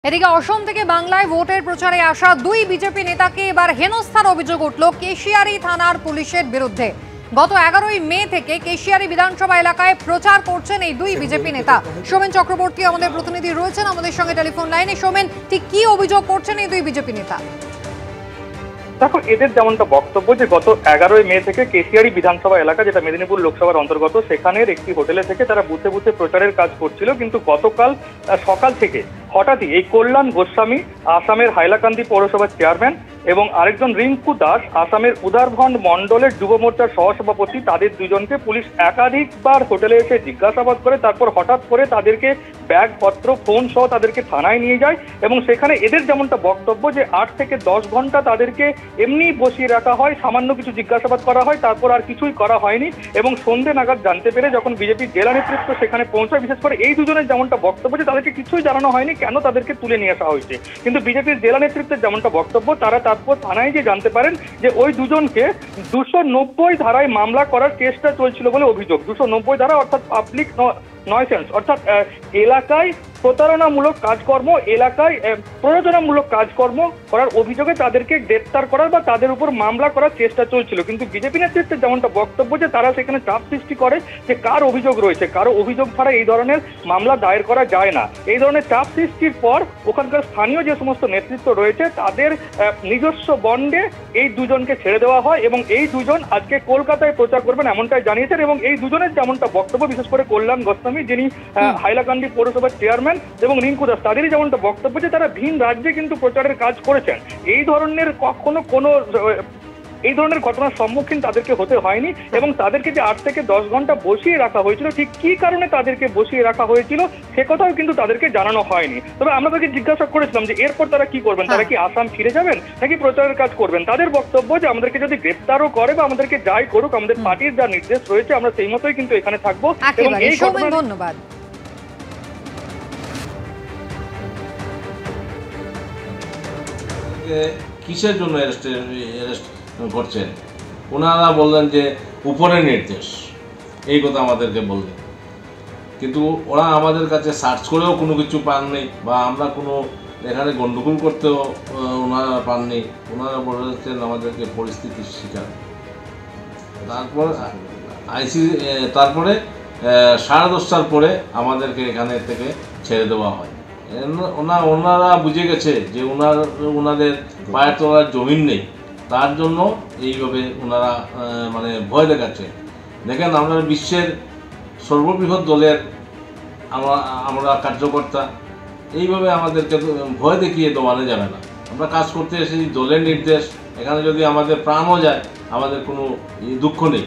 এদিকে অসম থেকে বাংলায় ভোটের প্রচারে আসা দুই বিজেপি নেতাকে এবার হেনস্থার অভিযোগ উঠল কেশিয়ারি থানার পুলিশের বিরুদ্ধে। গত 11ই মে থেকে কেশিয়ারি বিধানসভা এলাকায় প্রচার করছেন এই দুই বিজেপি নেতা। সোমেন চক্রবর্তী আমাদের প্রতিনিধি রয়েছেন আমাদের সঙ্গে টেলিফোন লাইনে। সোমেন, ঠিক কি অভিযোগ করছেন এই দুই বিজেপি নেতা? দেখো, এদের যেমনটা বক্তব্য যে গত 11ই মে থেকে কেশিয়ারি বিধানসভা এলাকা, যেটা মেদিনীপুর লোকসভার অন্তর্গত, সেখানের একটি হোটেলে থেকে তারা বুথে বুথে প্রচারের কাজ করছিল। কিন্তু গতকাল সকাল থেকে হঠাৎই এই কল্যাণ গোস্বামী, আসামের হাইলাকান্দি পৌরসভার চেয়ারম্যান, এবং আরেকজন রিঙ্কু দাস, আসামের উদারভন্ড মন্ডলের যুব মোর্চার সহসভাপতি, তাদের দুজনকে পুলিশ একাধিকবার হোটেলে এসে জিজ্ঞাসাবাদ করে তারপর হঠাৎ করে তাদেরকে ব্যাগপত্র, ফোন সহ তাদেরকে থানায় নিয়ে যায়। এবং সেখানে এদের যেমনটা বক্তব্য যে 8 থেকে 10 ঘন্টা তাদেরকে এমনি বসিয়ে রাখা হয়, সামান্য কিছু জিজ্ঞাসাবাদ করা হয়, তারপর আর কিছুই করা হয়নি। এবং সন্ধ্যে নাগাদ জানতে পেরে যখন বিজেপির জেলা নেতৃত্ব সেখানে পৌঁছায়, বিশেষ করে এই দুজনের যেমনটা বক্তব্য যে তাদেরকে কিছুই জানানো হয়নি কেন তাদেরকে তুলে নিয়ে আসা হয়েছে। কিন্তু বিজেপির জেলা নেতৃত্বের যেমনটা বক্তব্য, তারা তারপর থানায় গিয়ে জানতে পারেন যে ওই দুজনকে 290 ধারায় মামলা করার চেষ্টা চলছিল বলে অভিযোগ। 290 ধারা অর্থাৎ পাবলিক নয়সেন্স, অর্থাৎ এলাকায় প্রতারণামূলক কাজকর্ম, এলাকায় প্ররোচনামূলক কাজকর্ম করার অভিযোগে তাদেরকে গ্রেপ্তার করার বা তাদের উপর মামলা করার চেষ্টা চলছিল। কিন্তু বিজেপি নেতৃত্বের যেমনটা বক্তব্য যে তারা সেখানে চাপ সৃষ্টি করে যে কার অভিযোগ রয়েছে, কারো অভিযোগ ছাড়া এই ধরনের মামলা দায়ের করা যায় না। এই ধরনের চাপ সৃষ্টির পর ওখানকার স্থানীয় যে সমস্ত নেতৃত্ব রয়েছে তাদের নিজস্ব বন্ডে এই দুজনকে ছেড়ে দেওয়া হয় এবং এই দুজন আজকে কলকাতায় প্রচার করবেন এমনটাই জানিয়েছেন। এবং এই দুজনের যেমনটা বক্তব্য, বিশেষ করে কল্যাণ গোস্বামী যিনি হাইলাকান্দি পৌরসভার চেয়ারম্যান এবং রিঙ্কু দাস, তাদেরই যেমনটা বক্তব্য যে তারা ভিন রাজ্যে কিন্তু প্রচারের কাজ করেছেন। এই ধরনের এই ধরনের ঘটনার সম্মুখীন তাদেরকে হতে হয়নি এবং তাদেরকে যে 8 থেকে 10 ঘন্টা বসিয়ে রাখা হয়েছিল, ঠিক কি কারণে তাদেরকে বসিয়ে রাখা হয়েছিল সে কথাও কিন্তু তাদেরকে জানানো হয়নি। তবে আমরা তাদেরকে জিজ্ঞাসা করেছিলাম যে এরপর তারা কি করবেন, তারা কি আসাম ফিরে যাবেন নাকি প্রচারের কাজ করবেন। তাদের বক্তব্য যে আমাদেরকে যদি গ্রেপ্তারও করে বা আমাদেরকে যাই করুক, আমাদের পার্টির যা নির্দেশ রয়েছে আমরা সেই মতোই কিন্তু এখানে থাকবো। এবং এই ঘটনা ধন্যবাদ। কিসের জন্য অ্যারেস্ট করছেন ওনারা বললেন যে উপরের নির্দেশ, এই কথা আমাদেরকে বললেন। কিন্তু ওরা আমাদের কাছে সার্চ করেও কোনো কিছু পাননি বা আমরা কোনো এখানে গণ্ডগোল করতেও ওনারা পাননি। ওনারা বলেছেন আমাদেরকে পরিস্থিতির শিকার। তারপরে 10:30টার পরে আমাদেরকে এখানে থেকে ছেড়ে দেওয়া হয়। ওনারা বুঝে গেছে যে ওনাদের পায়ের তলার জমিন নেই, তার জন্য এইভাবে ওনারা ভয় দেখাচ্ছে। দেখেন, আমরা বিশ্বের সর্ববৃহৎ দলের আমরা কার্যকর্তা, এইভাবে আমাদেরকে ভয় দেখিয়ে দমানো যাবে না। আমরা কাজ করতে এসেছি, দলের নির্দেশ, এখানে যদি আমাদের প্রাণও যায় আমাদের কোনো দুঃখ নেই।